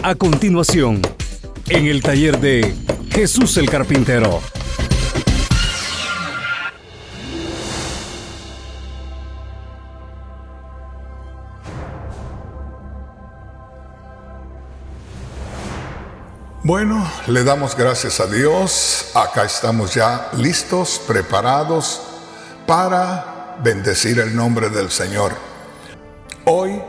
A continuación, en el taller de Jesús el Carpintero. Bueno, le damos gracias a Dios. Acá estamos ya listos, preparados para bendecir el nombre del Señor. Hoy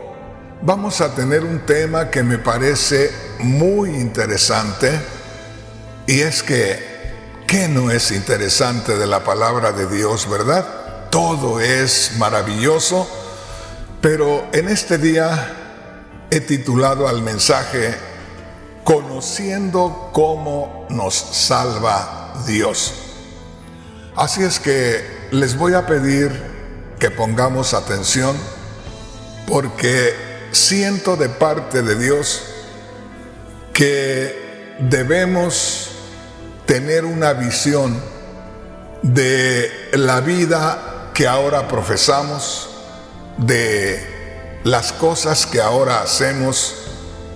vamos a tener un tema que me parece muy interesante, y es que, ¿qué no es interesante de la palabra de Dios, verdad? Todo es maravilloso, pero en este día he titulado al mensaje Conociendo cómo nos salva Dios. Así es que les voy a pedir que pongamos atención, porque siento de parte de Dios que debemos tener una visión de la vida que ahora profesamos, de las cosas que ahora hacemos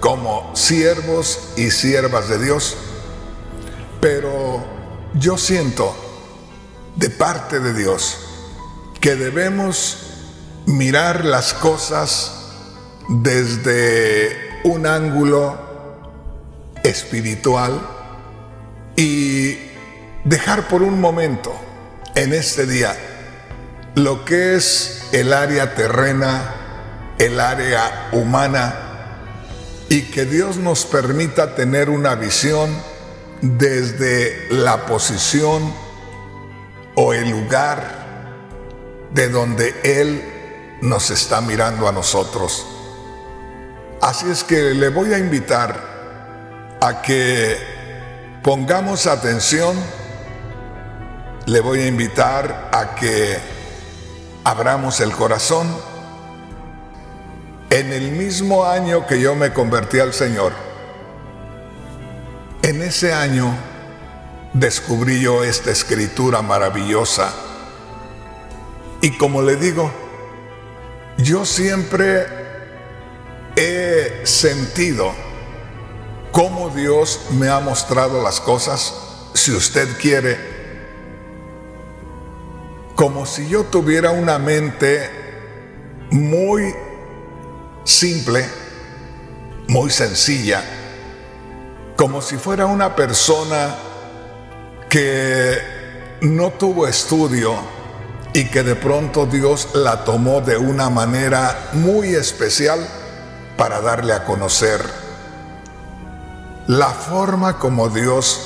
como siervos y siervas de Dios. Pero yo siento de parte de Dios que debemos mirar las cosas desde un ángulo espiritual y dejar por un momento en este día lo que es el área terrena, el área humana, y que Dios nos permita tener una visión desde la posición o el lugar de donde Él nos está mirando a nosotros. Así es que le voy a invitar a que pongamos atención, le voy a invitar a que abramos el corazón. En el mismo año que yo me convertí al Señor, en ese año descubrí yo esta escritura maravillosa. Y como le digo, yo siempre he sentido cómo Dios me ha mostrado las cosas, si usted quiere, como si yo tuviera una mente muy simple, muy sencilla, como si fuera una persona que no tuvo estudio y que de pronto Dios la tomó de una manera muy especial para darle a conocer la forma como Dios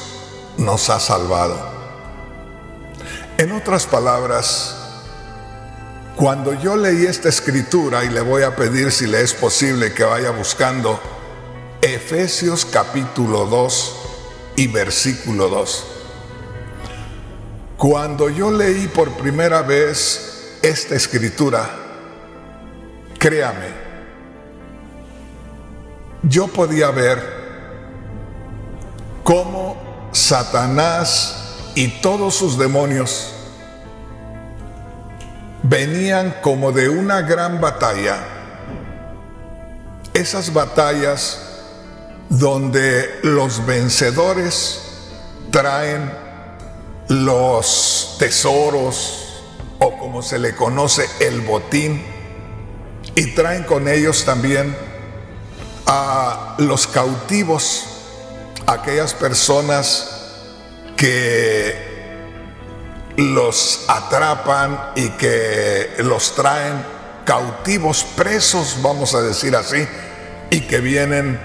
nos ha salvado. En otras palabras, cuando yo leí esta escritura, y le voy a pedir si le es posible que vaya buscando Efesios capítulo 2 y versículo 2. Cuando yo leí por primera vez esta escritura, créame, yo podía ver cómo Satanás y todos sus demonios venían como de una gran batalla. Esas batallas donde los vencedores traen los tesoros, o como se le conoce, el botín, y traen con ellos también a los cautivos, aquellas personas que los atrapan y que los traen cautivos, presos, vamos a decir así, y que vienen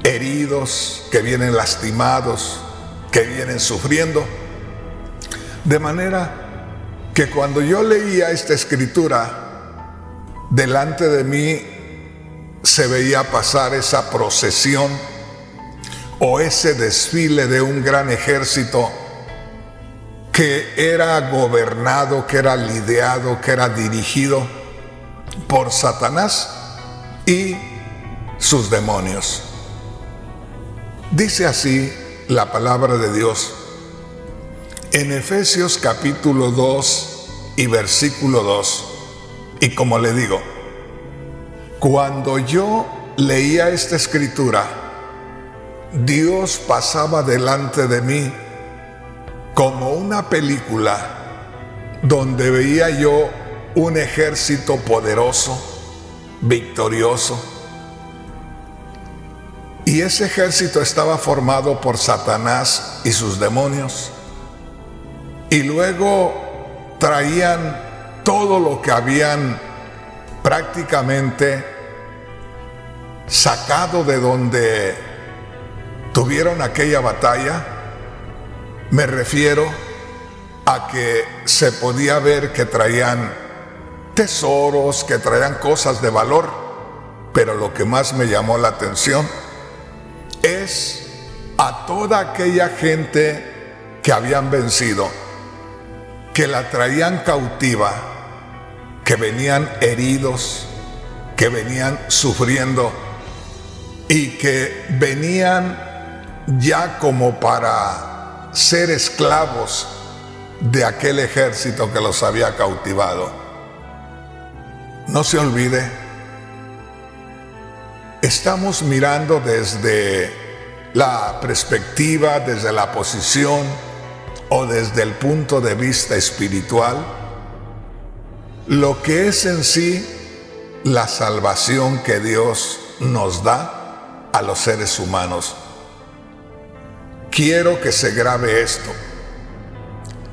heridos, que vienen lastimados, que vienen sufriendo. De manera que cuando yo leía esta escritura, delante de mí se veía pasar esa procesión o ese desfile de un gran ejército que era gobernado, que era lidiado, que era dirigido por Satanás y sus demonios. Dice así la palabra de Dios en Efesios capítulo 2 y versículo 2. Y como le digo, Cuando yo leía esta escritura, Dios pasaba delante de mí como una película donde veía yo un ejército poderoso, victorioso. Y ese ejército estaba formado por Satanás y sus demonios. Y luego traían todo lo que habían prácticamente sacado de donde tuvieron aquella batalla. Me refiero a que se podía ver que traían tesoros, que traían cosas de valor, pero lo que más me llamó la atención es a toda aquella gente que habían vencido, que la traían cautiva, que venían heridos, que venían sufriendo y que venían ya como para ser esclavos de aquel ejército que los había cautivado. No se olvide, estamos mirando desde la perspectiva, desde la posición o desde el punto de vista espiritual, lo que es en sí la salvación que Dios nos da a los seres humanos. Quiero que se grabe esto.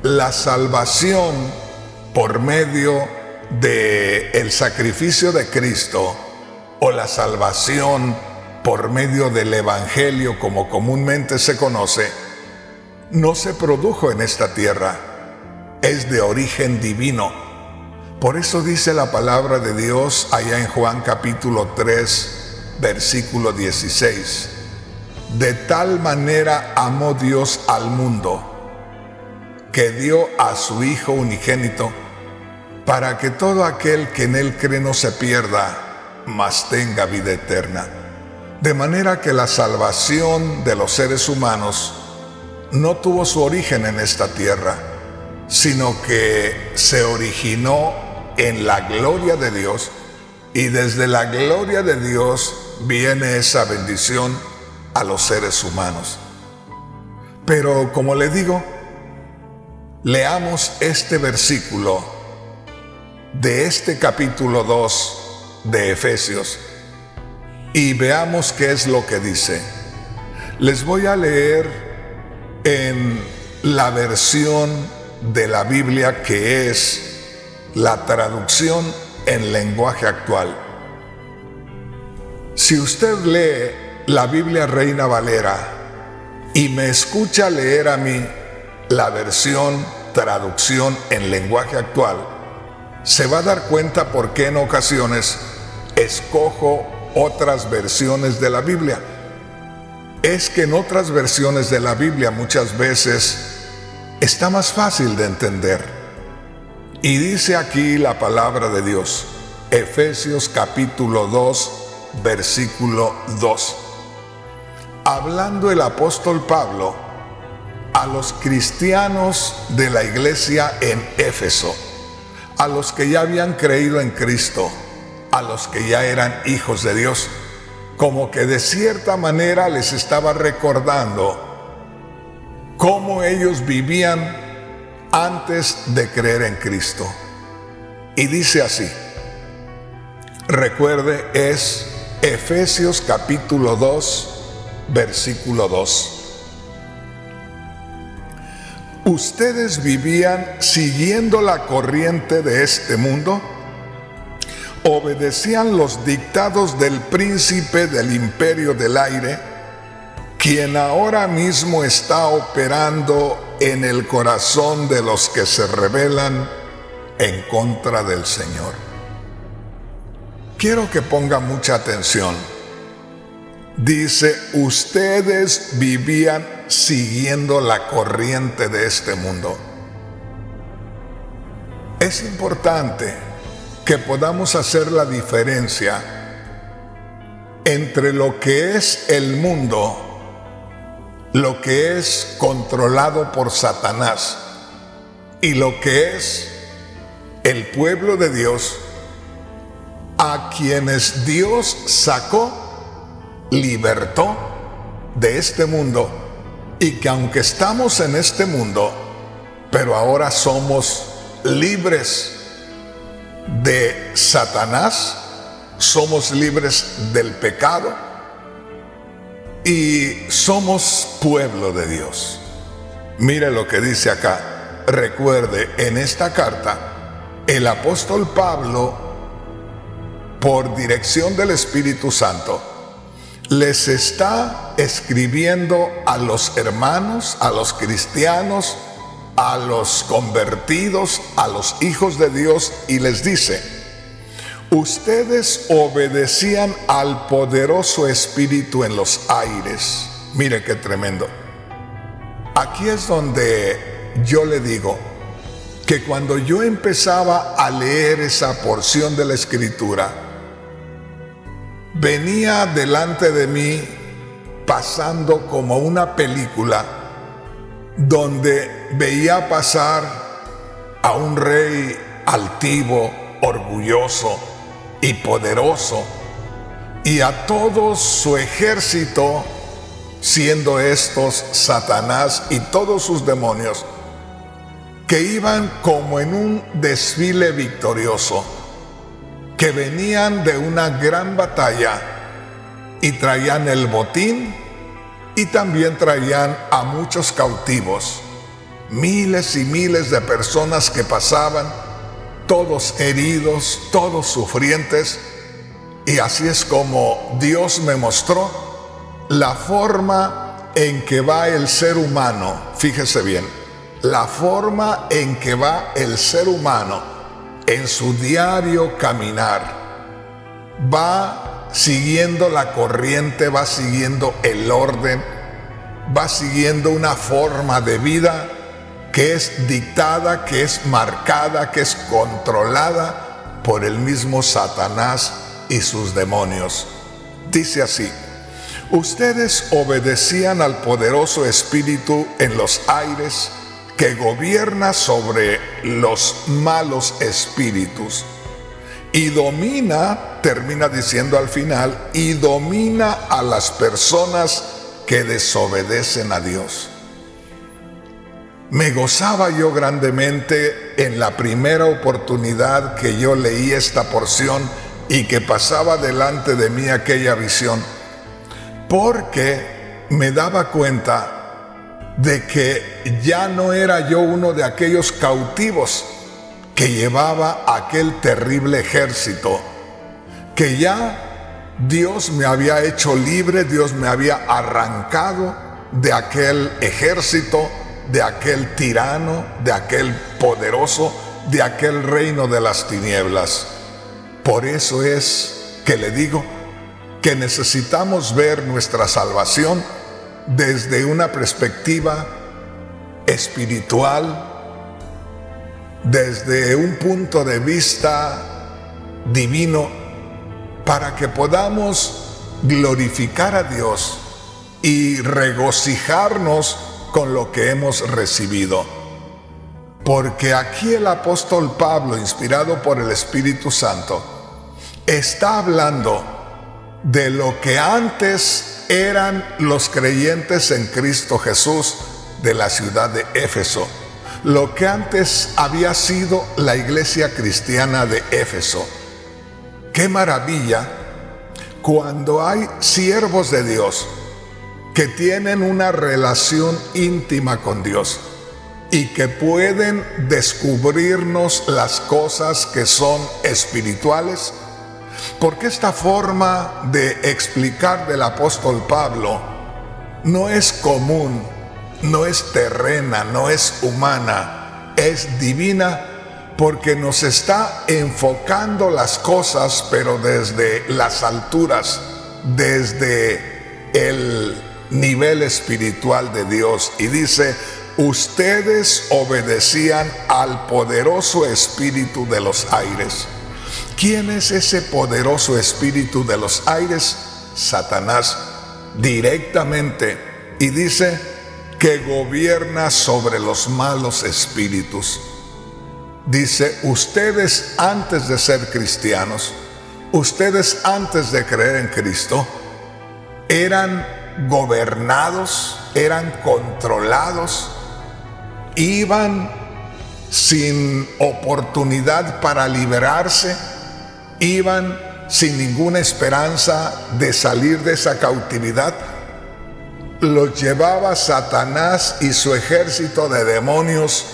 La salvación por medio del sacrificio de Cristo, o la salvación por medio del Evangelio, como comúnmente se conoce, no se produjo en esta tierra, es de origen divino. Por eso dice la palabra de Dios allá en Juan capítulo 3, versículo 16. De tal manera amó Dios al mundo, que dio a su Hijo unigénito, para que todo aquel que en él cree no se pierda, mas tenga vida eterna. De manera que la salvación de los seres humanos no tuvo su origen en esta tierra, sino que se originó en la gloria de Dios, y desde la gloria de Dios viene esa bendición a los seres humanos. Pero como le digo, leamos este versículo de este capítulo 2 de Efesios y veamos qué es lo que dice. Les voy a leer en la versión de la Biblia que es la traducción en lenguaje actual. Si usted lee la Biblia Reina Valera y me escucha leer a mí la versión traducción en lenguaje actual, se va a dar cuenta por qué en ocasiones escojo otras versiones de la Biblia. Es que en otras versiones de la Biblia muchas veces está más fácil de entender. Y dice aquí la palabra de Dios, Efesios capítulo 2, versículo 2. Hablando el apóstol Pablo a los cristianos de la iglesia en Éfeso, a los que ya habían creído en Cristo, a los que ya eran hijos de Dios, como que de cierta manera les estaba recordando cómo ellos vivían antes de creer en Cristo. Y dice así, recuerde, es Efesios capítulo 2, versículo 2. Ustedes vivían siguiendo la corriente de este mundo, obedecían los dictados del príncipe del imperio del aire, quien ahora mismo está operando en el corazón de los que se rebelan en contra del Señor. Quiero que ponga mucha atención. Dice, ustedes vivían siguiendo la corriente de este mundo. Es importante que podamos hacer la diferencia entre lo que es el mundo, lo que es controlado por Satanás, y lo que es el pueblo de Dios, a quienes Dios sacó, libertó de este mundo, y que aunque estamos en este mundo, pero ahora somos libres de Satanás, somos libres del pecado y somos pueblo de Dios. Mire lo que dice acá. Recuerde, en esta carta, el apóstol Pablo, por dirección del Espíritu Santo, les está escribiendo a los hermanos, a los cristianos, a los convertidos, a los hijos de Dios, y les dice: ustedes obedecían al poderoso Espíritu en los aires. Mire qué tremendo. Aquí es donde yo le digo que cuando yo empezaba a leer esa porción de la Escritura, venía delante de mí pasando como una película donde veía pasar a un rey altivo, orgulloso y poderoso, y a todo su ejército, siendo estos Satanás y todos sus demonios, que iban como en un desfile victorioso, que venían de una gran batalla y traían el botín, y también traían a muchos cautivos, miles y miles de personas que pasaban, todos heridos, todos sufrientes. Y así es como Dios me mostró la forma en que va el ser humano. Fíjese bien, la forma en que va el ser humano en su diario caminar. Va siguiendo la corriente, va siguiendo el orden, va siguiendo una forma de vida que es dictada, que es marcada, que es controlada por el mismo Satanás y sus demonios. Dice así: ustedes obedecían al poderoso Espíritu en los aires que gobierna sobre los malos espíritus y domina, termina diciendo al final, y domina a las personas que desobedecen a Dios. Me gozaba yo grandemente en la primera oportunidad que yo leí esta porción y que pasaba delante de mí aquella visión, porque me daba cuenta de que ya no era yo uno de aquellos cautivos que llevaba aquel terrible ejército, que ya Dios me había hecho libre, Dios me había arrancado de aquel ejército, de aquel tirano, de aquel poderoso, de aquel reino de las tinieblas. Por eso es que le digo que necesitamos ver nuestra salvación desde una perspectiva espiritual, desde un punto de vista divino, para que podamos glorificar a Dios y regocijarnos con lo que hemos recibido. Porque aquí el apóstol Pablo, inspirado por el Espíritu Santo, está hablando de lo que antes eran los creyentes en Cristo Jesús de la ciudad de Éfeso, lo que antes había sido la iglesia cristiana de Éfeso. ¡Qué maravilla cuando hay siervos de Dios que tienen una relación íntima con Dios y que pueden descubrirnos las cosas que son espirituales? Porque esta forma de explicar del apóstol Pablo no es común, no es terrena, no es humana, es divina, porque nos está enfocando las cosas, pero desde las alturas, desde el nivel espiritual de Dios. Y dice: ustedes obedecían al poderoso espíritu de los aires. ¿Quién es ese poderoso espíritu de los aires? Satanás, directamente. Y dice que gobierna sobre los malos espíritus. Dice: ustedes, antes de ser cristianos, ustedes antes de creer en Cristo eran gobernados, eran controlados, iban sin oportunidad para liberarse, iban sin ninguna esperanza de salir de esa cautividad. Los llevaba Satanás y su ejército de demonios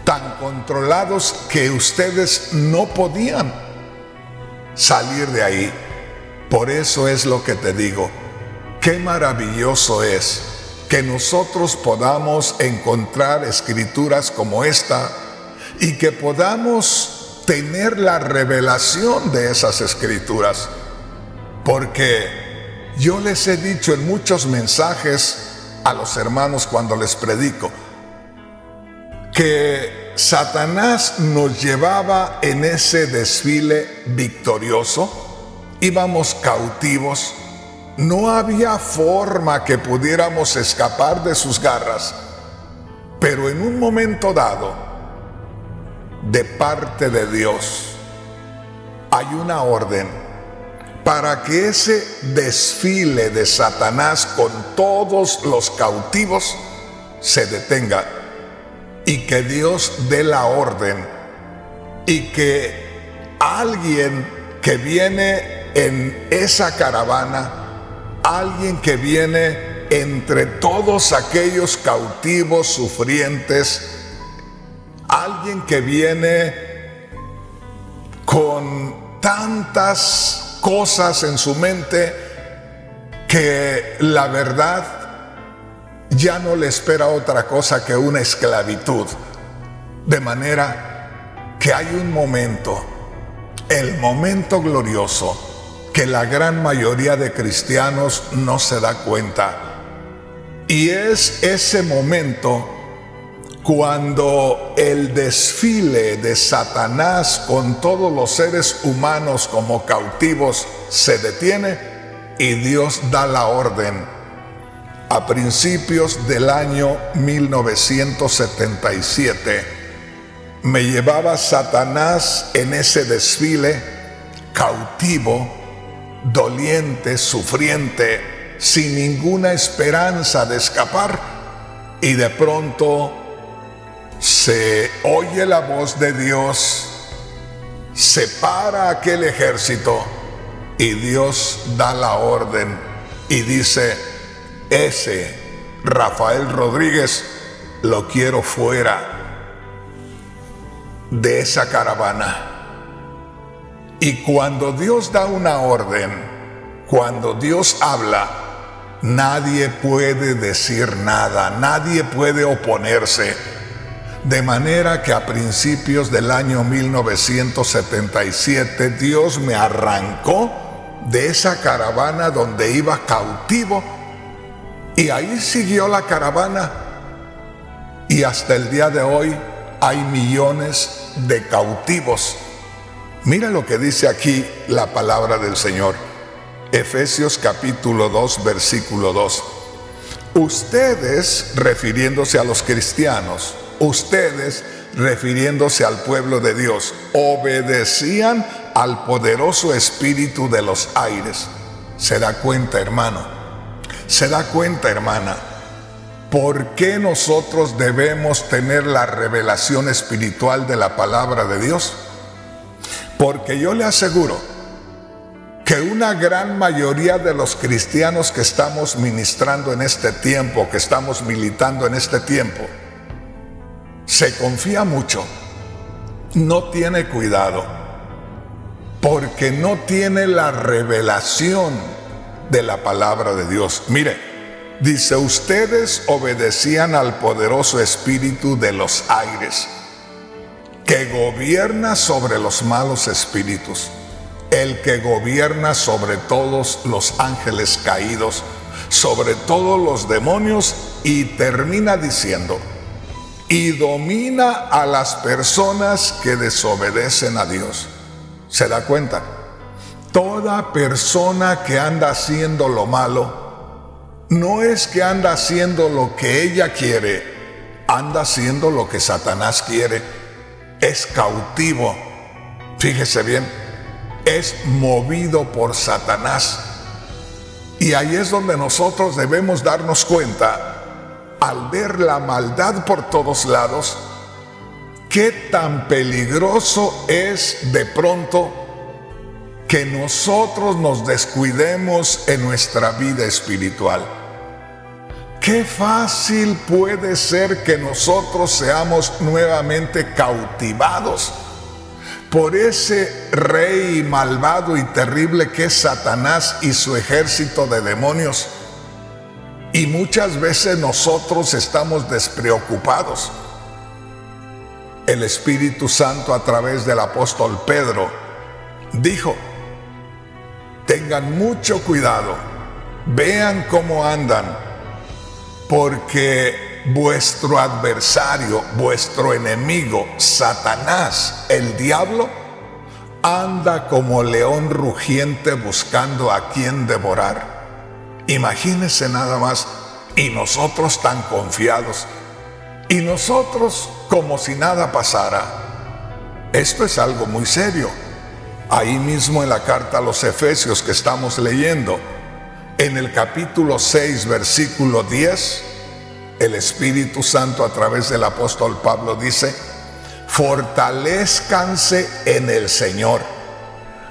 tan controlados que ustedes no podían salir de ahí. Por eso es lo que te digo, qué maravilloso es que nosotros podamos encontrar escrituras como esta y que podamos tener la revelación de esas escrituras. Porque yo les he dicho en muchos mensajes a los hermanos cuando les predico que Satanás nos llevaba en ese desfile victorioso, íbamos cautivos, no había forma que pudiéramos escapar de sus garras, pero en un momento dado, de parte de Dios, hay una orden para que ese desfile de Satanás con todos los cautivos se detenga y que Dios dé la orden y que alguien que viene en esa caravana, alguien que viene entre todos aquellos cautivos sufrientes, alguien que viene con tantas cosas en su mente que la verdad ya no le espera otra cosa que una esclavitud. De manera que hay un momento, el momento glorioso, que la gran mayoría de cristianos no se da cuenta. Y es ese momento cuando el desfile de Satanás con todos los seres humanos como cautivos se detiene y Dios da la orden. A principios del año 1977 me llevaba Satanás en ese desfile cautivo, doliente, sufriente, sin ninguna esperanza de escapar, y de pronto se oye la voz de Dios, se para aquel ejército y Dios da la orden y dice: ese Rafael Rodríguez lo quiero fuera de esa caravana. Y cuando Dios da una orden, cuando Dios habla, nadie puede decir nada, nadie puede oponerse. De manera que a principios del año 1977 Dios me arrancó de esa caravana donde iba cautivo, y ahí siguió la caravana, y hasta el día de hoy hay millones de cautivos. Mira lo que dice aquí la palabra del Señor. Efesios capítulo 2, versículo 2. Ustedes, refiriéndose a los cristianos, ustedes, refiriéndose al pueblo de Dios, obedecían al poderoso espíritu de los aires. ¿Se da cuenta, hermano? ¿Se da cuenta, hermana? ¿Por qué nosotros debemos tener la revelación espiritual de la palabra de Dios? Porque yo le aseguro que una gran mayoría de los cristianos que estamos ministrando en este tiempo, que estamos militando en este tiempo, se confía mucho, no tiene cuidado, porque no tiene la revelación de la palabra de Dios. Mire, dice: ustedes obedecían al poderoso espíritu de los aires, que gobierna sobre los malos espíritus, el que gobierna sobre todos los ángeles caídos, sobre todos los demonios, y termina diciendo: y domina a las personas que desobedecen a Dios. ¿Se da cuenta? Toda persona que anda haciendo lo malo, no es que anda haciendo lo que ella quiere, anda haciendo lo que Satanás quiere. Es cautivo. Fíjese bien, es movido por Satanás. Y ahí es donde nosotros debemos darnos cuenta, al ver la maldad por todos lados, qué tan peligroso es de pronto que nosotros nos descuidemos en nuestra vida espiritual. Qué fácil puede ser que nosotros seamos nuevamente cautivados por ese rey malvado y terrible que es Satanás y su ejército de demonios. Y muchas veces nosotros estamos despreocupados. El Espíritu Santo, a través del apóstol Pedro, dijo: tengan mucho cuidado, vean cómo andan, porque vuestro adversario, vuestro enemigo, Satanás, el diablo, anda como león rugiente buscando a quien devorar. Imagínense nada más, y nosotros tan confiados, y nosotros como si nada pasara. Esto es algo muy serio. Ahí mismo en la carta a los Efesios que estamos leyendo, en el capítulo 6, versículo 10, el Espíritu Santo a través del apóstol Pablo dice: fortalezcanse en el Señor.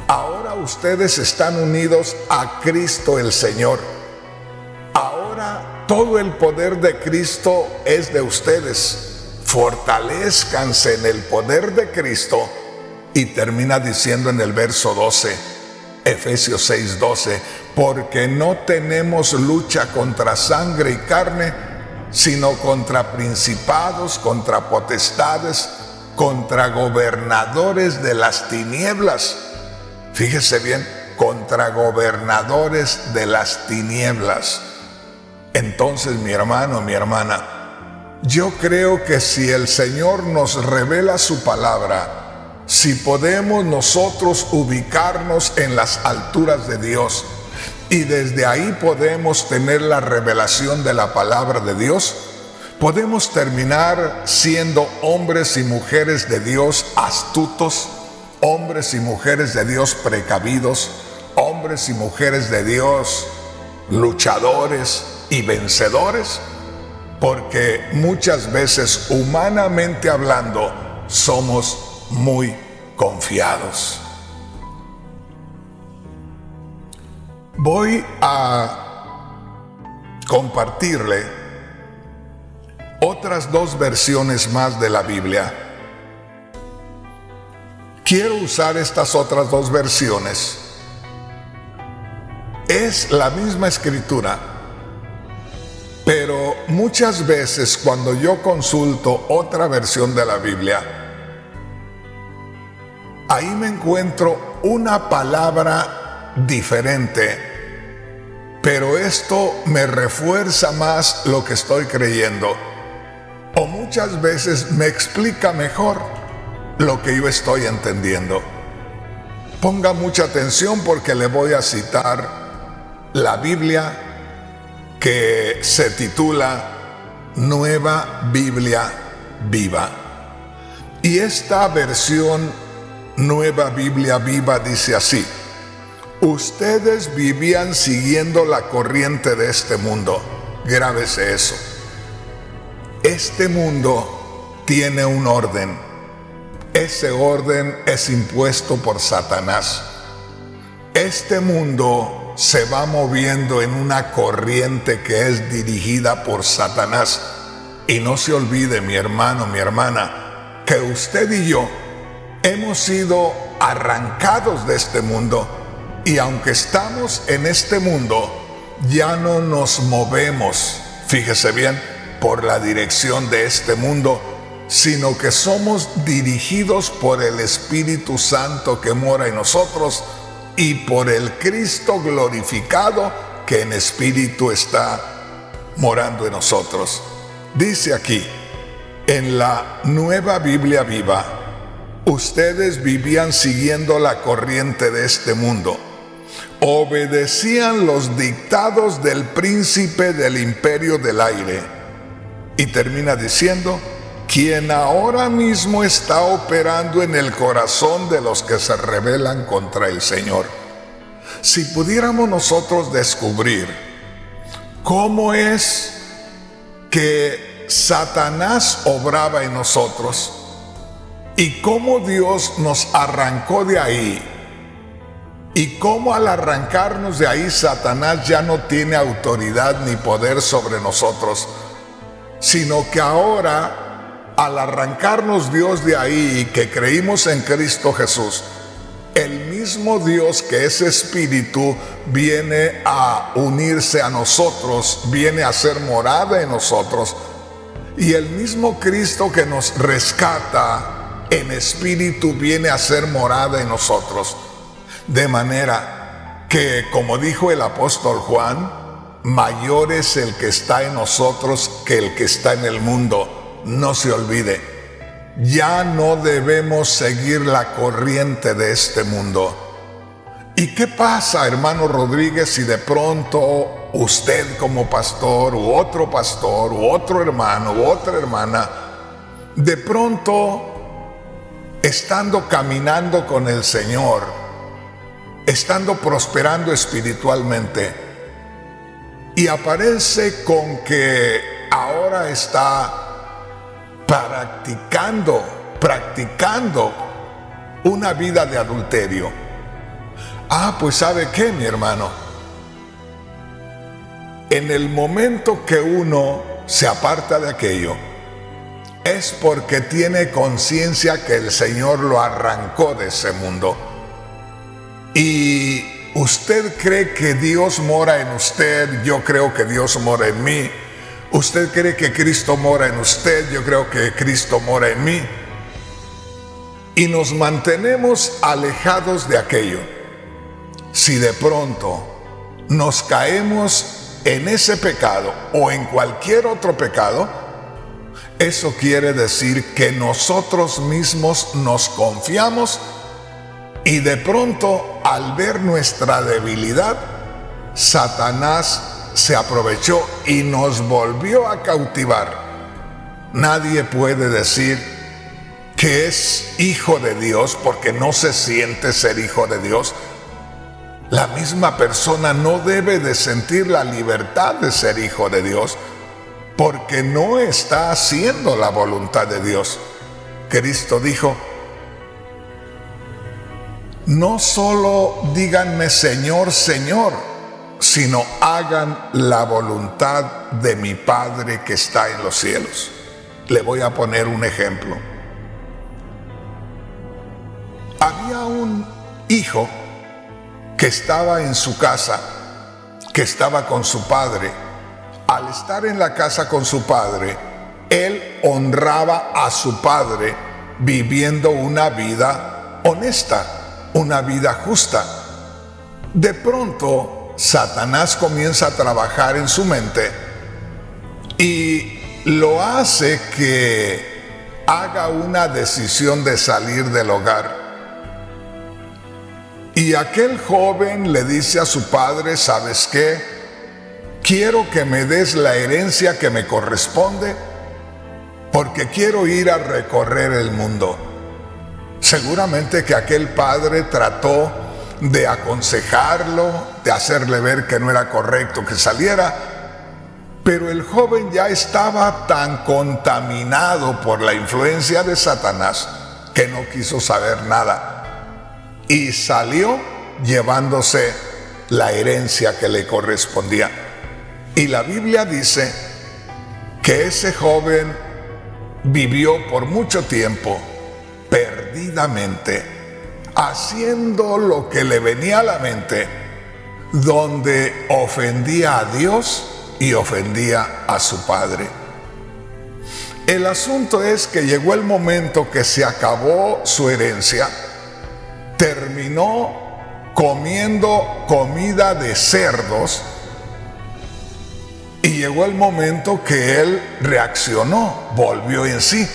Ahora ustedes están unidos a Cristo el Señor. Ahora todo el poder de Cristo es de ustedes. Fortalezcanse en el poder de Cristo. Y termina diciendo en el verso 12, Efesios 6, 12, porque no tenemos lucha contra sangre y carne, sino contra principados, contra potestades, contra gobernadores de las tinieblas. Fíjese bien, contra gobernadores de las tinieblas. Entonces, mi hermano, mi hermana, yo creo que si el Señor nos revela su palabra, si podemos nosotros ubicarnos en las alturas de Dios y desde ahí podemos tener la revelación de la palabra de Dios, podemos terminar siendo hombres y mujeres de Dios astutos, hombres y mujeres de Dios precavidos, hombres y mujeres de Dios luchadores y vencedores, porque muchas veces, humanamente hablando, somos muy confiados. Voy a compartirle otras dos versiones más de la Biblia. Quiero usar estas otras dos versiones. Es la misma escritura, pero muchas veces cuando yo consulto otra versión de la Biblia, ahí me encuentro una palabra diferente, pero esto me refuerza más lo que estoy creyendo, o muchas veces me explica mejor lo que yo estoy entendiendo. Ponga mucha atención porque le voy a citar la Biblia que se titula Nueva Biblia Viva. Y esta versión Nueva Biblia Viva dice así: ustedes vivían siguiendo la corriente de este mundo. Grábese eso. Este mundo tiene un orden. Ese orden es impuesto por Satanás. Este mundo se va moviendo en una corriente que es dirigida por Satanás. Y no se olvide, mi hermano, mi hermana, que usted y yo hemos sido arrancados de este mundo, y aunque estamos en este mundo, ya no nos movemos, fíjese bien, por la dirección de este mundo, sino que somos dirigidos por el Espíritu Santo que mora en nosotros y por el Cristo glorificado que en espíritu está morando en nosotros. Dice aquí, en la Nueva Biblia Viva: ustedes vivían siguiendo la corriente de este mundo, obedecían los dictados del príncipe del imperio del aire. Y termina diciendo: quien ahora mismo está operando en el corazón de los que se rebelan contra el Señor. Si pudiéramos nosotros descubrir cómo es que Satanás obraba en nosotros y cómo Dios nos arrancó de ahí, y cómo al arrancarnos de ahí Satanás ya no tiene autoridad ni poder sobre nosotros, sino que ahora al arrancarnos Dios de ahí y que creímos en Cristo Jesús, el mismo Dios que es Espíritu viene a unirse a nosotros, viene a ser morada en nosotros, y el mismo Cristo que nos rescata en espíritu viene a ser morada en nosotros. De manera que, como dijo el apóstol Juan, mayor es el que está en nosotros que el que está en el mundo. No se olvide, ya no debemos seguir la corriente de este mundo. ¿Y qué pasa, hermano Rodríguez, si de pronto usted como pastor u otro hermano u otra hermana, de pronto, estando caminando con el Señor, estando prosperando espiritualmente, y aparece con que ahora está practicando una vida de adulterio? Pues ¿sabe qué, mi hermano? En el momento que uno se aparta de aquello, es porque tiene conciencia que el Señor lo arrancó de ese mundo. Y usted cree que Dios mora en usted, yo creo que Dios mora en mí. Usted cree que Cristo mora en usted, yo creo que Cristo mora en mí. Y nos mantenemos alejados de aquello. Si de pronto nos caemos en ese pecado o en cualquier otro pecado, eso quiere decir que nosotros mismos nos confiamos. Y de pronto, al ver nuestra debilidad, Satanás se aprovechó y nos volvió a cautivar. Nadie puede decir que es hijo de Dios porque no se siente ser hijo de Dios. La misma persona no debe de sentir la libertad de ser hijo de Dios porque no está haciendo la voluntad de Dios. Cristo dijo: no solo díganme Señor, Señor, sino hagan la voluntad de mi Padre que está en los cielos. Le voy a poner un ejemplo. Había un hijo que estaba en su casa, que estaba con su padre. Al estar en la casa con su padre, él honraba a su padre viviendo una vida honesta, una vida justa. De pronto, Satanás comienza a trabajar en su mente y lo hace que haga una decisión de salir del hogar. Y aquel joven le dice a su padre: ¿sabes qué? Quiero que me des la herencia que me corresponde porque quiero ir a recorrer el mundo. Seguramente que aquel padre trató de aconsejarlo, de hacerle ver que no era correcto que saliera, pero el joven ya estaba tan contaminado por la influencia de Satanás que no quiso saber nada y salió llevándose la herencia que le correspondía. Y la Biblia dice que ese joven vivió por mucho tiempo perdidamente, haciendo lo que le venía a la mente, donde ofendía a Dios y ofendía a su padre. El asunto es que llegó el momento que se acabó su herencia, terminó comiendo comida de cerdos y llegó el momento que él reaccionó, volvió en sí.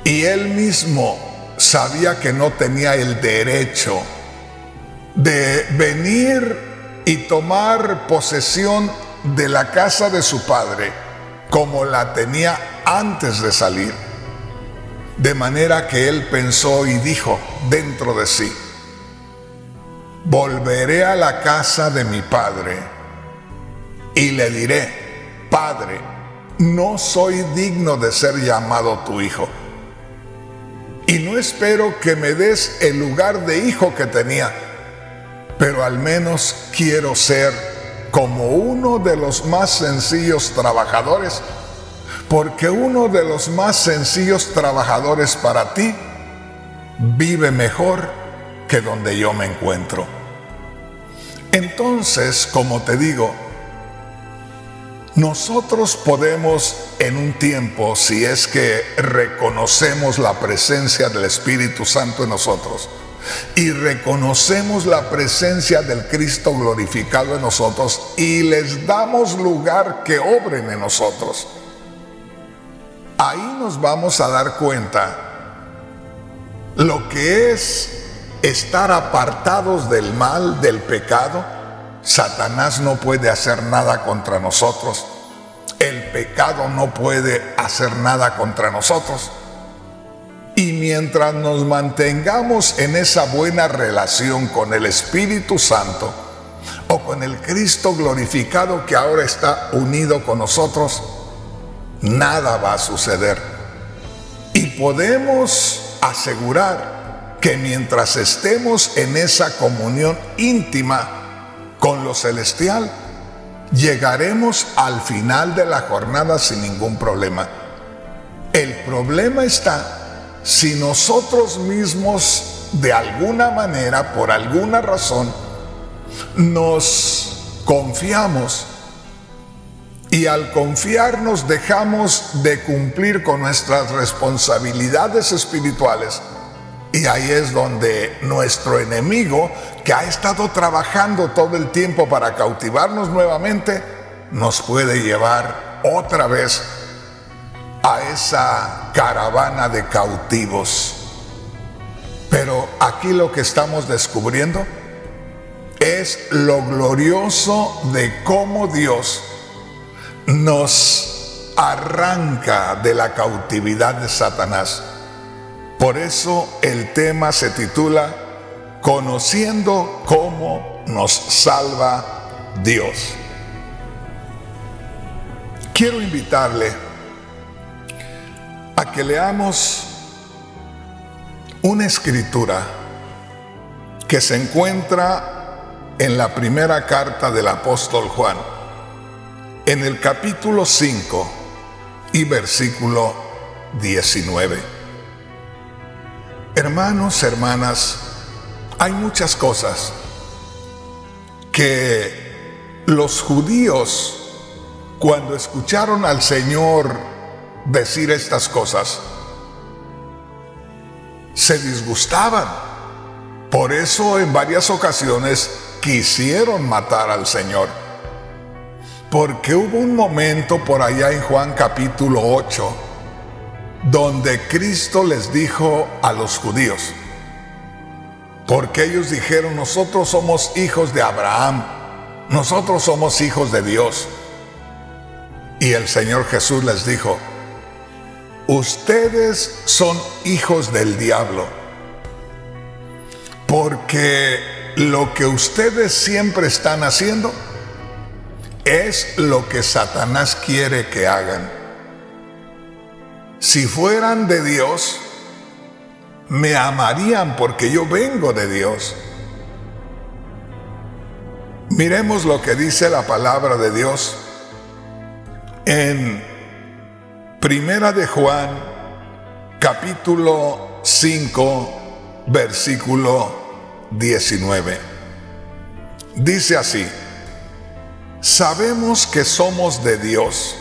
Y él mismo sabía que no tenía el derecho de venir y tomar posesión de la casa de su padre como la tenía antes de salir. De manera que él pensó y dijo dentro de sí: volveré a la casa de mi padre y le diré: Padre, no soy digno de ser llamado tu hijo, y no espero que me des el lugar de hijo que tenía, pero al menos quiero ser como uno de los más sencillos trabajadores, porque uno de los más sencillos trabajadores para ti vive mejor que donde yo me encuentro. Entonces, como te digo, nosotros podemos en un tiempo, si es que reconocemos la presencia del Espíritu Santo en nosotros y reconocemos la presencia del Cristo glorificado en nosotros y les damos lugar que obren en nosotros, ahí nos vamos a dar cuenta lo que es estar apartados del mal, del pecado. Satanás no puede hacer nada contra nosotros. El pecado no puede hacer nada contra nosotros. Y mientras nos mantengamos en esa buena relación con el Espíritu Santo o con el Cristo glorificado que ahora está unido con nosotros, nada va a suceder. Y podemos asegurar que mientras estemos en esa comunión íntima con lo celestial, llegaremos al final de la jornada sin ningún problema. El problema está si nosotros mismos, de alguna manera, por alguna razón, nos confiamos y al confiarnos dejamos de cumplir con nuestras responsabilidades espirituales. Y ahí es donde nuestro enemigo, que ha estado trabajando todo el tiempo para cautivarnos nuevamente, nos puede llevar otra vez a esa caravana de cautivos. Pero aquí lo que estamos descubriendo es lo glorioso de cómo Dios nos arranca de la cautividad de Satanás. Por eso el tema se titula Conociendo cómo nos salva Dios. Quiero invitarle a que leamos una escritura que se encuentra en la primera carta del apóstol Juan, en el capítulo 5 y versículo 19. Hermanos, hermanas, hay muchas cosas que los judíos, cuando escucharon al Señor decir estas cosas, se disgustaban. Por eso en varias ocasiones quisieron matar al Señor. Porque hubo un momento por allá en Juan capítulo 8, donde Cristo les dijo a los judíos, porque ellos dijeron: nosotros somos hijos de Abraham, nosotros somos hijos de Dios. Y el Señor Jesús les dijo: ustedes son hijos del diablo, porque lo que ustedes siempre están haciendo es lo que Satanás quiere que hagan. Si fueran de Dios, me amarían porque yo vengo de Dios. Miremos lo que dice la palabra de Dios en Primera de Juan, capítulo 5, versículo 19. Dice así: sabemos que somos de Dios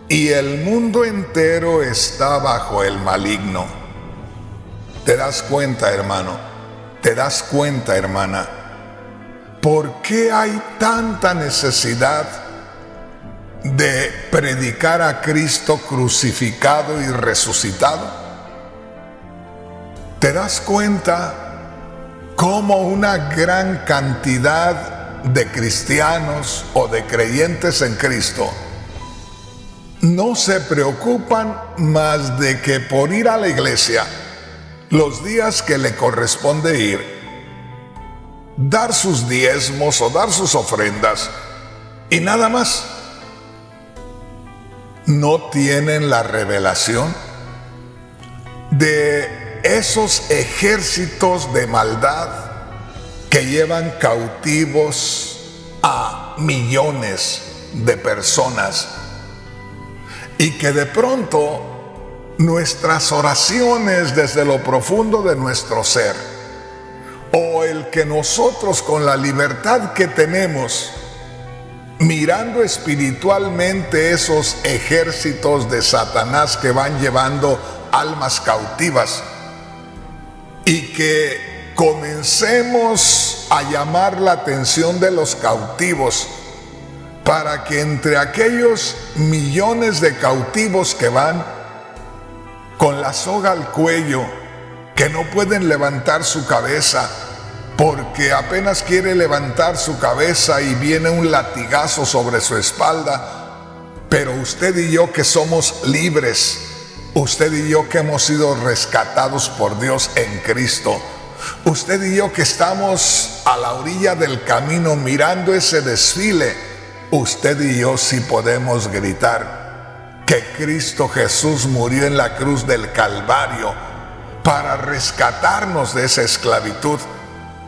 y el mundo entero está bajo el maligno. ¿Te das cuenta, hermano? ¿Te das cuenta, hermana? ¿Por qué hay tanta necesidad de predicar a Cristo crucificado y resucitado? ¿Te das cuenta cómo una gran cantidad de cristianos o de creyentes en Cristo no se preocupan más de que por ir a la iglesia los días que le corresponde ir, dar sus diezmos o dar sus ofrendas y nada más. No tienen la revelación de esos ejércitos de maldad que llevan cautivos a millones de personas y que de pronto nuestras oraciones desde lo profundo de nuestro ser, o el que nosotros con la libertad que tenemos, mirando espiritualmente esos ejércitos de Satanás que van llevando almas cautivas, y que comencemos a llamar la atención de los cautivos para que entre aquellos millones de cautivos que van con la soga al cuello, que no pueden levantar su cabeza porque apenas quiere levantar su cabeza y viene un latigazo sobre su espalda, pero usted y yo que somos libres, usted y yo que hemos sido rescatados por Dios en Cristo, usted y yo que estamos a la orilla del camino mirando ese desfile, usted y yo sí podemos gritar que Cristo Jesús murió en la cruz del Calvario para rescatarnos de esa esclavitud.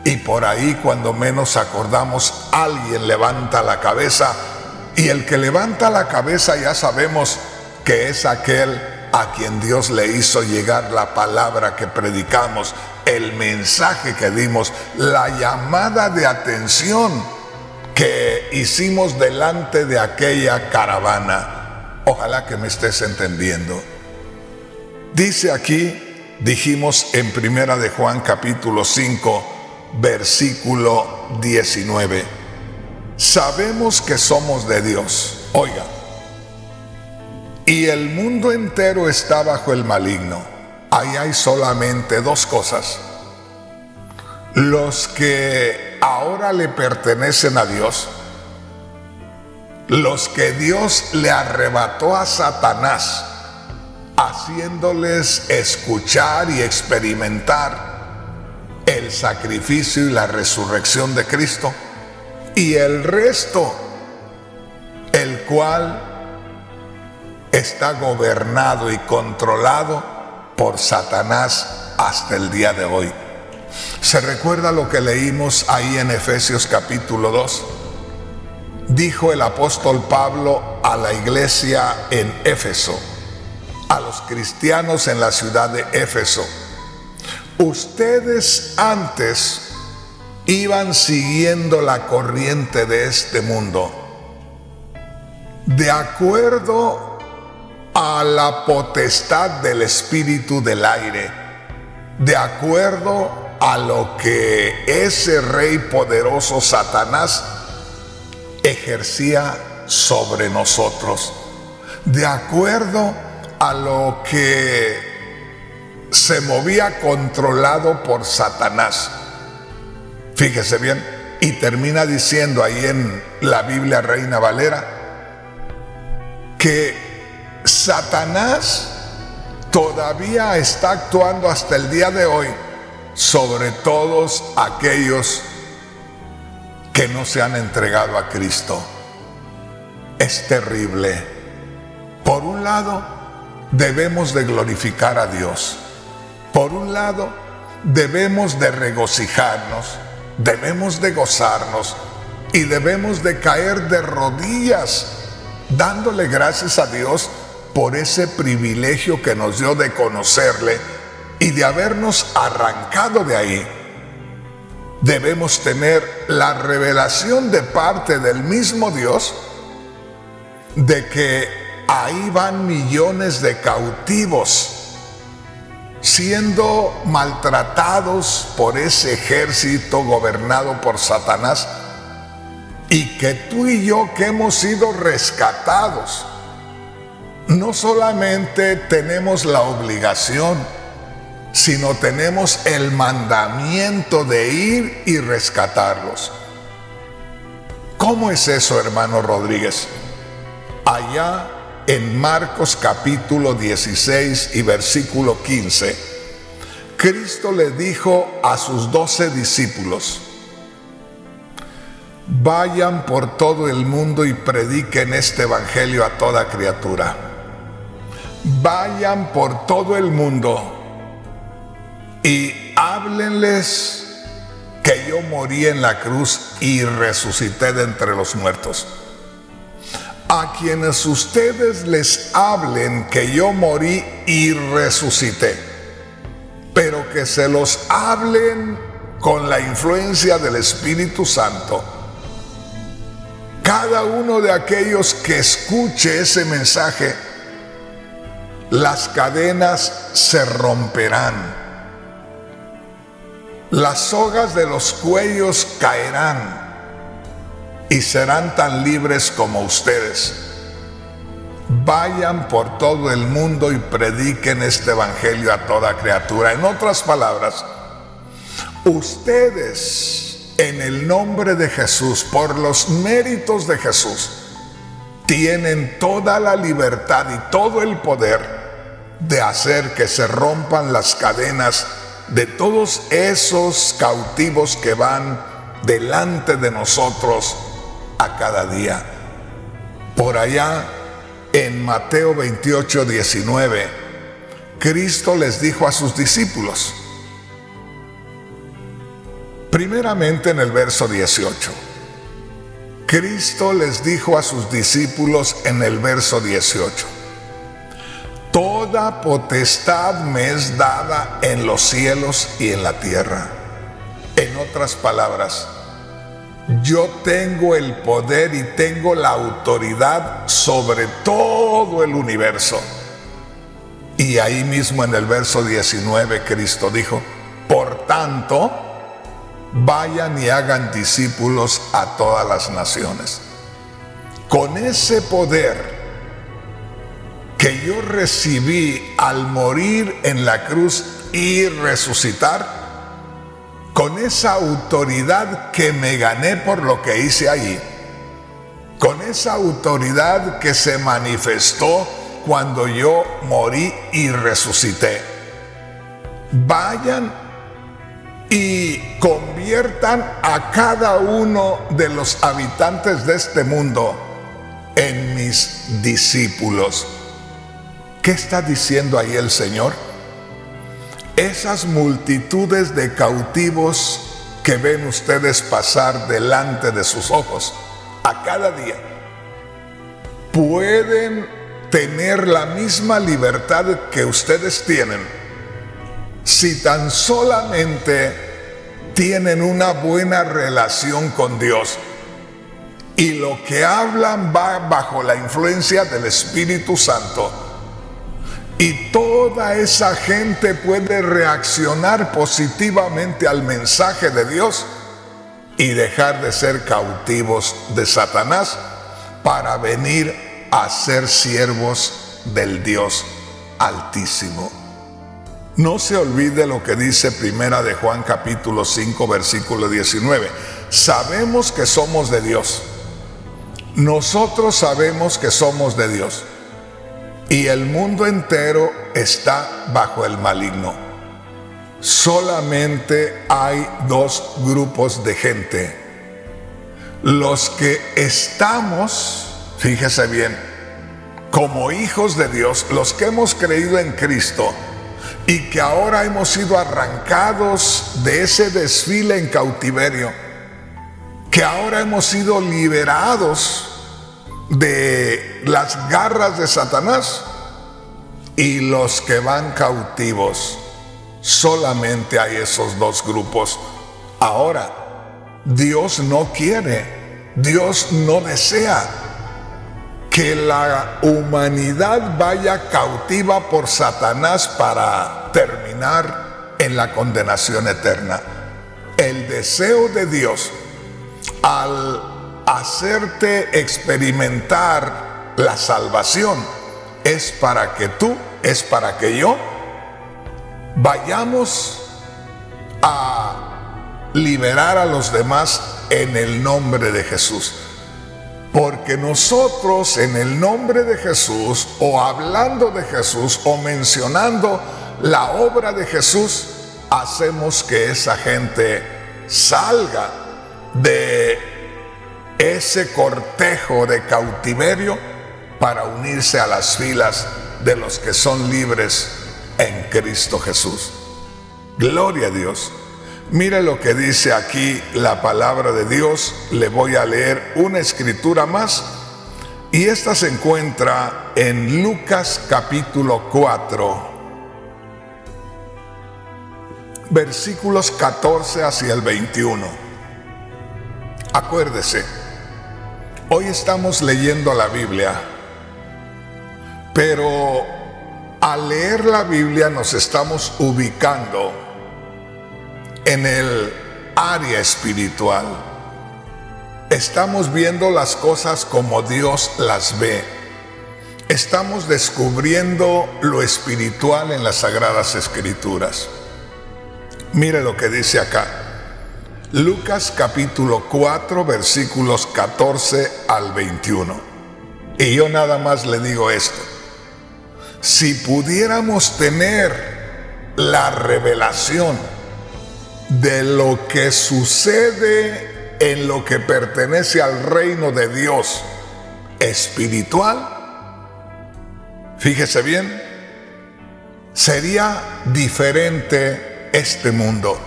Y por ahí, cuando menos acordamos, alguien levanta la cabeza, y el que levanta la cabeza ya sabemos que es aquel a quien Dios le hizo llegar la palabra que predicamos, el mensaje que dimos, la llamada de atención que hicimos delante de aquella caravana. Ojalá que me estés entendiendo. Dice aquí, dijimos en Primera de Juan capítulo 5, versículo 19, sabemos que somos de Dios, oiga, y el mundo entero está bajo el maligno. Ahí hay solamente dos cosas: los que ahora le pertenecen a Dios, los que Dios le arrebató a Satanás, haciéndoles escuchar y experimentar el sacrificio y la resurrección de Cristo, y el resto, el cual está gobernado y controlado por Satanás hasta el día de hoy. ¿Se recuerda lo que leímos ahí en Efesios capítulo 2? Dijo el apóstol Pablo a la iglesia en Éfeso, a los cristianos en la ciudad de Éfeso: ustedes antes iban siguiendo la corriente de este mundo, de acuerdo a la potestad del espíritu del aire, de acuerdo a lo que ese rey poderoso Satanás ejercía sobre nosotros, de acuerdo a lo que se movía controlado por Satanás. Fíjese bien, y termina diciendo ahí en la Biblia Reina Valera que Satanás todavía está actuando hasta el día de hoy sobre todos aquellos que no se han entregado a Cristo. Es terrible. Por un lado, debemos de glorificar a Dios. Por un lado, debemos de regocijarnos, debemos de gozarnos y debemos de caer de rodillas dándole gracias a Dios por ese privilegio que nos dio de conocerle y de habernos arrancado de ahí. Debemos tener la revelación de parte del mismo Dios de que ahí van millones de cautivos siendo maltratados por ese ejército gobernado por Satanás, y que tú y yo que hemos sido rescatados, no solamente tenemos la obligación, sino tenemos el mandamiento de ir y rescatarlos. ¿Cómo es eso, hermano Rodríguez? Allá en Marcos capítulo 16 y versículo 15, Cristo le dijo a sus 12 discípulos: vayan por todo el mundo y prediquen este evangelio a toda criatura. Vayan por todo el mundo y háblenles que yo morí en la cruz y resucité de entre los muertos. A quienes ustedes les hablen que yo morí y resucité, pero que se los hablen con la influencia del Espíritu Santo. Cada uno de aquellos que escuche ese mensaje, las cadenas se romperán. Las sogas de los cuellos caerán y serán tan libres como ustedes. Vayan por todo el mundo y prediquen este evangelio a toda criatura. En otras palabras, ustedes, en el nombre de Jesús, por los méritos de Jesús, tienen toda la libertad y todo el poder de hacer que se rompan las cadenas de todos esos cautivos que van delante de nosotros a cada día. Por allá en Mateo 28, 19, Cristo les dijo a sus discípulos, primeramente en el verso 18, Cristo les dijo a sus discípulos en el verso 18, toda potestad me es dada en los cielos y en la tierra. En otras palabras, yo tengo el poder y tengo la autoridad sobre todo el universo. Y ahí mismo en el verso 19 Cristo dijo, por tanto, vayan y hagan discípulos a todas las naciones. Con ese poder que yo recibí al morir en la cruz y resucitar, con esa autoridad que me gané por lo que hice allí, con esa autoridad que se manifestó cuando yo morí y resucité, vayan y conviertan a cada uno de los habitantes de este mundo en mis discípulos. ¿Qué está diciendo ahí el Señor? Esas multitudes de cautivos que ven ustedes pasar delante de sus ojos a cada día, pueden tener la misma libertad que ustedes tienen si tan solamente tienen una buena relación con Dios y lo que hablan va bajo la influencia del Espíritu Santo. Y toda esa gente puede reaccionar positivamente al mensaje de Dios y dejar de ser cautivos de Satanás para venir a ser siervos del Dios Altísimo. No se olvide lo que dice Primera de Juan capítulo 5 versículo 19. Sabemos que somos de Dios. Nosotros sabemos que somos de Dios. Y el mundo entero está bajo el maligno. Solamente hay dos grupos de gente. Los que estamos, fíjese bien, como hijos de Dios, los que hemos creído en Cristo y que ahora hemos sido arrancados de ese desfile en cautiverio, que ahora hemos sido liberados de las garras de Satanás, y los que van cautivos. Solamente hay esos dos grupos. Ahora, Dios no quiere, Dios no desea que la humanidad vaya cautiva por Satanás para terminar en la condenación eterna. El deseo de Dios, al hacerte experimentar la salvación, es para que tú, es para que yo vayamos a liberar a los demás en el nombre de Jesús. Porque nosotros en el nombre de Jesús, o hablando de Jesús, o mencionando la obra de Jesús, hacemos que esa gente salga de ese cortejo de cautiverio para unirse a las filas de los que son libres en Cristo Jesús. Gloria a Dios. Mire lo que dice aquí la palabra de Dios. Le voy a leer una escritura más, y esta se encuentra en Lucas capítulo 4, versículos 14 hacia el 21. Acuérdese, hoy estamos leyendo la Biblia, pero al leer la Biblia nos estamos ubicando en el área espiritual. Estamos viendo las cosas como Dios las ve. Estamos descubriendo lo espiritual en las Sagradas Escrituras. Mire lo que dice acá. Lucas capítulo 4, versículos 14 al 21. Y yo nada más le digo esto. Si pudiéramos tener la revelación de lo que sucede en lo que pertenece al reino de Dios espiritual, fíjese bien, sería diferente este mundo,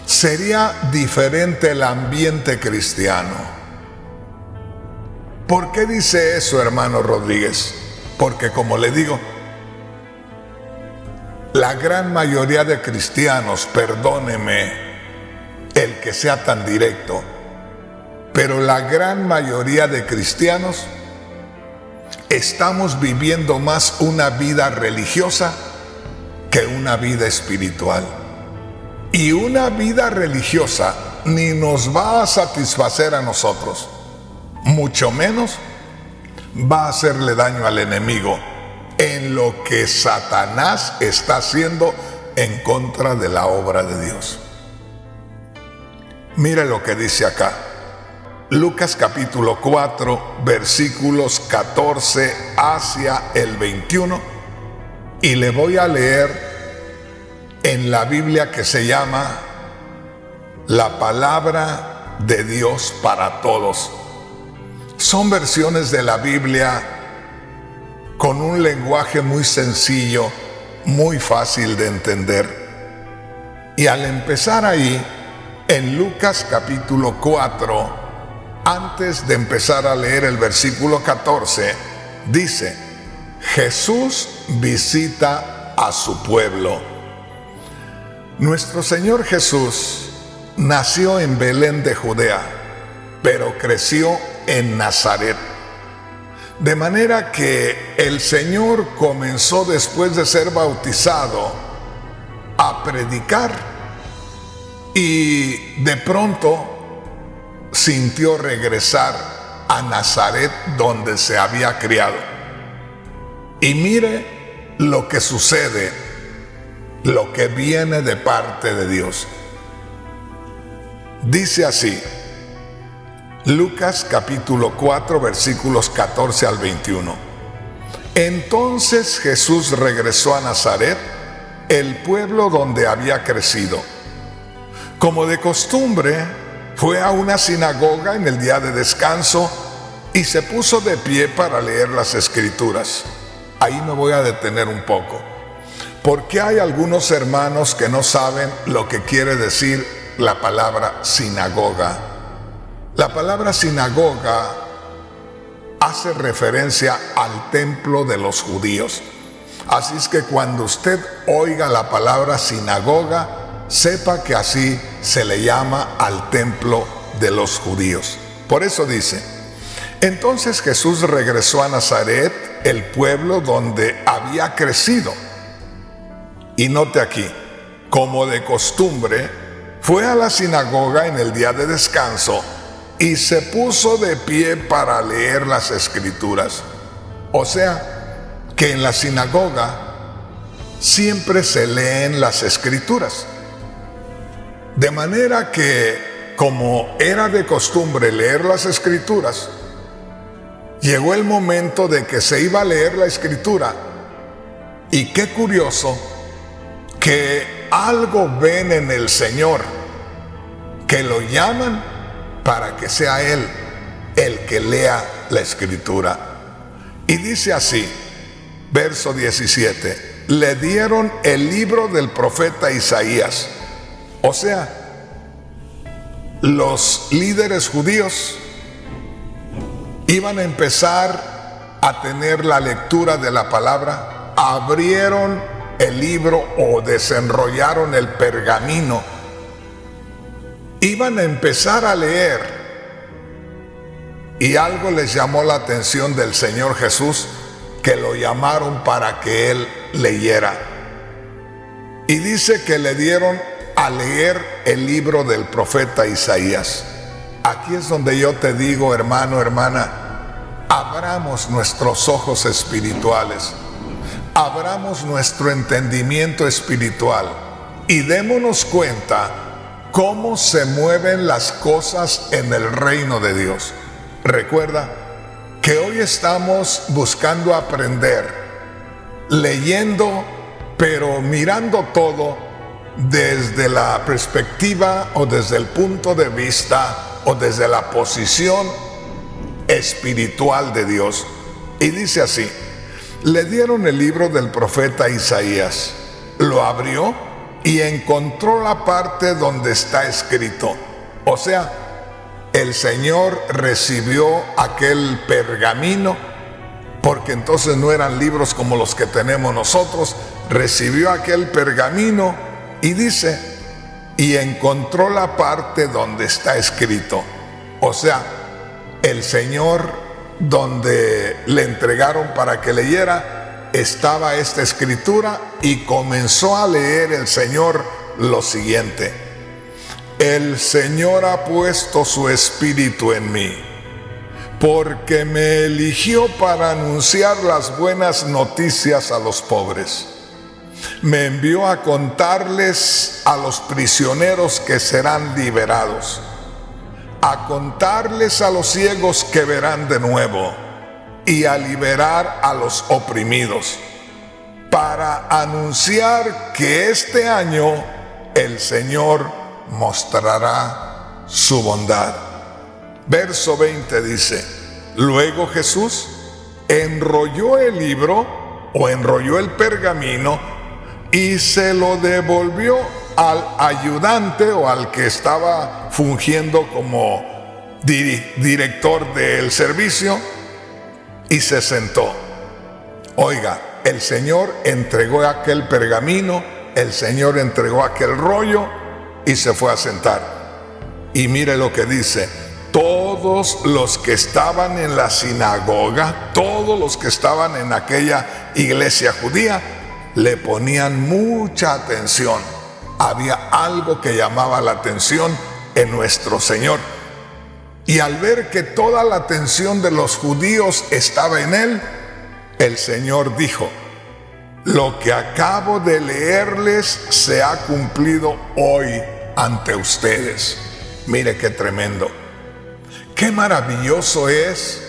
sería diferente el ambiente cristiano. ¿Por qué dice eso, hermano Rodríguez? Porque, como le digo, la gran mayoría de cristianos, perdóneme el que sea tan directo, pero la gran mayoría de cristianos estamos viviendo más una vida religiosa que una vida espiritual. Y una vida religiosa ni nos va a satisfacer a nosotros, mucho menos va a hacerle daño al enemigo en lo que Satanás está haciendo en contra de la obra de Dios. Mire lo que dice acá. Lucas capítulo 4, versículos 14 hacia el 21. Y le voy a leer en la Biblia que se llama La Palabra de Dios para Todos. Son versiones de la Biblia con un lenguaje muy sencillo, muy fácil de entender. Y al empezar ahí, en Lucas capítulo 4, antes de empezar a leer el versículo 14, dice: Jesús visita a su pueblo. Nuestro Señor Jesús nació en Belén de Judea, pero creció en Nazaret. De manera que el Señor comenzó, después de ser bautizado, a predicar, y de pronto sintió regresar a Nazaret, donde se había criado. Y mire lo que sucede, lo que viene de parte de Dios. Dice así, Lucas capítulo 4, versículos 14 al 21. Entonces Jesús regresó a Nazaret, el pueblo donde había crecido. Como de costumbre, fue a una sinagoga en el día de descanso y se puso de pie para leer las Escrituras. Ahí me voy a detener un poco, porque hay algunos hermanos que no saben lo que quiere decir la palabra sinagoga. La palabra sinagoga hace referencia al templo de los judíos. Así es que cuando usted oiga la palabra sinagoga, sepa que así se le llama al templo de los judíos. Por eso dice: entonces Jesús regresó a Nazaret, el pueblo donde había crecido. Y note aquí, como de costumbre, fue a la sinagoga en el día de descanso y se puso de pie para leer las Escrituras. O sea, que en la sinagoga siempre se leen las Escrituras. De manera que, como era de costumbre leer las Escrituras, llegó el momento de que se iba a leer la escritura. Y qué curioso que algo ven en el Señor, que lo llaman para que sea Él el que lea la escritura. Y dice así, verso 17, le dieron el libro del profeta Isaías. O sea, los líderes judíos iban a empezar a tener la lectura de la palabra, abrieron el libro o desenrollaron el pergamino, iban a empezar a leer. Y algo les llamó la atención del Señor Jesús, que lo llamaron para que Él leyera. Y dice que le dieron a leer el libro del profeta Isaías. Aquí es donde yo te digo, hermano, hermana, abramos nuestros ojos espirituales, abramos nuestro entendimiento espiritual y démonos cuenta cómo se mueven las cosas en el reino de Dios. Recuerda que hoy estamos buscando aprender, leyendo, pero mirando todo desde la perspectiva o desde el punto de vista o desde la posición espiritual de Dios. Y dice así, le dieron el libro del profeta Isaías, lo abrió y encontró la parte donde está escrito. O sea, el Señor recibió aquel pergamino, porque entonces no eran libros como los que tenemos nosotros. Recibió aquel pergamino y dice, y encontró la parte donde está escrito. O sea, el Señor, donde le entregaron para que leyera, estaba esta escritura, y comenzó a leer el Señor lo siguiente: el Señor ha puesto su espíritu en mí, porque me eligió para anunciar las buenas noticias a los pobres. Me envió a contarles a los prisioneros que serán liberados, a contarles a los ciegos que verán de nuevo, y a liberar a los oprimidos, para anunciar que este año el Señor mostrará su bondad. Verso 20 dice, luego Jesús enrolló el libro o enrolló el pergamino y se lo devolvió al ayudante o al que estaba fungiendo como director del servicio, y se sentó. Oiga, el Señor entregó aquel pergamino, el Señor entregó aquel rollo y se fue a sentar. Y mire lo que dice: todos los que estaban en la sinagoga, todos los que estaban en aquella iglesia judía, le ponían mucha atención. Había algo que llamaba la atención en nuestro Señor. Y al ver que toda la atención de los judíos estaba en Él, el Señor dijo: lo que acabo de leerles se ha cumplido hoy ante ustedes. Mire qué tremendo, qué maravilloso es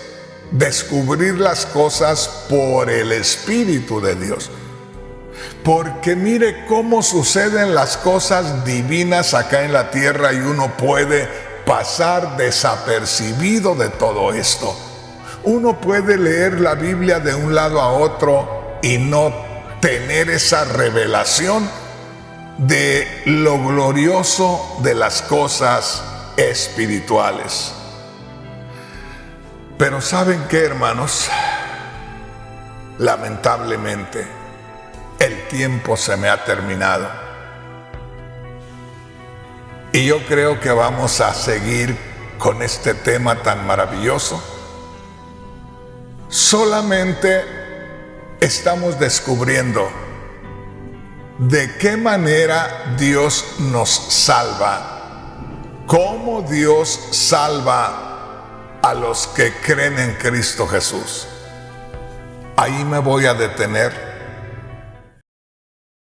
descubrir las cosas por el Espíritu de Dios. Porque mire cómo suceden las cosas divinas acá en la tierra y uno puede pasar desapercibido de todo esto. Uno puede leer la Biblia de un lado a otro y no tener esa revelación de lo glorioso de las cosas espirituales. Pero ¿saben qué, hermanos? Lamentablemente, el tiempo se me ha terminado. Y yo creo que vamos a seguir con este tema tan maravilloso. Solamente estamos descubriendo de qué manera Dios nos salva, cómo Dios salva a los que creen en Cristo Jesús. Ahí me voy a detener